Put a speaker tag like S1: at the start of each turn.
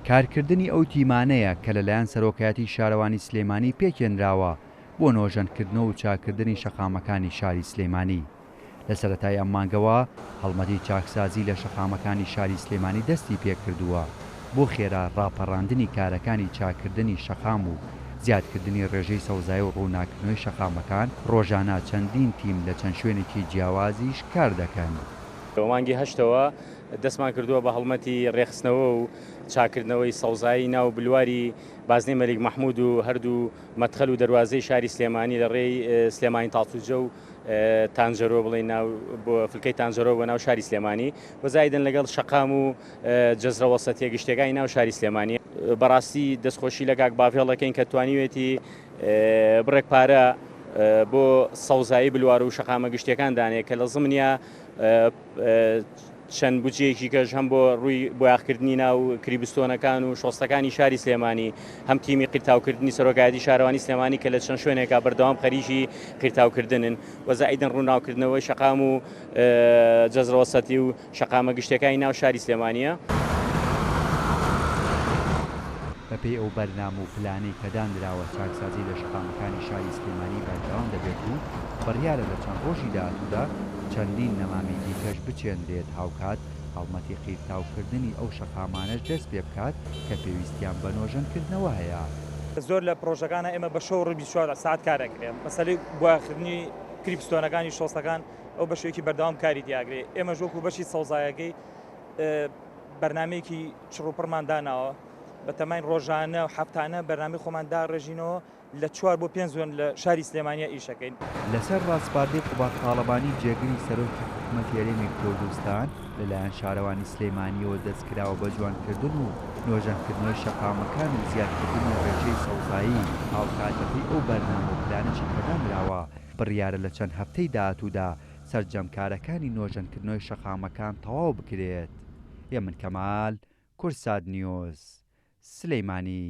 S1: کارکردنی ئەو تیمانەیە کە لەلایەن سەرۆکایەتی شارەوانی سلێمانی پێکێنراوە بۆ نۆژەنکردنەوە و چاکردنی شەقامەکانی شاری سلێمانی. لە سەرەتای ئەم مانگەوە هەڵمەتی چاکسازی لە شەقامەکانی شاری سلێمانی دەستی پێکردووە بۆ خێرا ڕاپەڕاندنی کارەکانی چاکردنی شەقام و زیادکردنی ڕێژەی سەوزایی و ڕووناکردنەوەی شەقامەکان. ڕۆژانە چەندین تیم لە چەند شوێنێکی جیاوازیش کار دەکەن.
S2: مانگی هەشتەوە دەستمان کردووە بە هەڵمەتی ڕێخستنەوە و چاکردنەوەی سەوزایی ناو بلواری بازنەی مەلیک مەحموود و هەردوو مەدخەل و دەروازەی شاری سلێمانی لە ڕێی سلێمانی تاڵسوجە و تانجەرۆ بڵێ ناو بۆ فلکەی تانجەرۆ بە ناو شاری سلێمانی وەزایدن لەگەڵ شەقام و جەزرەوەسەتیە گشتەکانی ناو شاری سلێمانی. بەڕاستی دەستخۆشی لە کاک باڤێڵەکەین کە توانیوێتی بڕێک پارە بۆ سەوزایی بلوار و شەقامە گشتەکان دانێ کە لە زمنیا چەند بودجەیەکی کەش هەم بۆ ڕووی بۆیاغکردنی ناو کریبستۆنەکان و شۆستەکانی شاری سلێمانی هەم تیمی قیرتاوکردنی سەرۆکایەتی شارەوانی سلێمانی کە لە چەند شوێنێکا بەردەوام خەریکی قیرتاوکردنن وەزایدن ڕووناوکردنەوەی شەقام و جەزرەوەسەتی و شەقامە گشتەکانی ناو شاری سلێمانیە.
S1: بەپێی ئەو بەرنامە و پلانەی کە دانراوە چاکسازی لە شەقامەکانی شاری سلێمانی بەردەوام دەبێت و بڕیارە لە چەند ڕۆژی داهاتوودا چەندین نەمامی دیکەش بچێندرێت هاوکات هەڵمەتی قیرتاوکردنی ئەو شەقامانەش دەست پێ بکات کە پێویستیان بە نۆژەنکردنەوە هەیە.
S3: زۆر لە پرۆژەکانە ئێمە بە شەو ڕووی 24 ساعت کارەکرێن مەسەلەی بۆیاغکردنی کریبستۆنەکانی شۆستەکان ئەو بەشێکی بەردەوام کاری دیاگرێ. ئێمە ژۆک و بەشی سەوزایەکەی بەرنامەیەکی چڕوپڕمان داناوە بە تەمەین ڕۆژانە و هەفتانە بەرنامەی خۆمان داڕێژینەوە لە 4 بۆ 5 زۆن لە شاری سلێمانیە ئیشەکەین.
S1: لەسەر ڕاستپاردەی قوبات قاڵەبانی جێگری سەرۆکی حکوومەت هێرێمی کوردستان لەلایەن شارەوانی سلێمانیەوە دەستکراوە بە جوانکردن و نۆژەنکردنەوەی شەقامەکان و زیادکردنی ڕێژەی سەوزایی هاوکاتەکەی ئەو بەرنامە و پلانەی کە دانراوە بڕیارە لە چەند هەفتەی داهاتوودا سەرجەمکارەکانی نۆژەنکردنەوەی شەقامەکان تەواو بکرێت. ئێمن کەمال، کورسات نیوز، سلێمانی.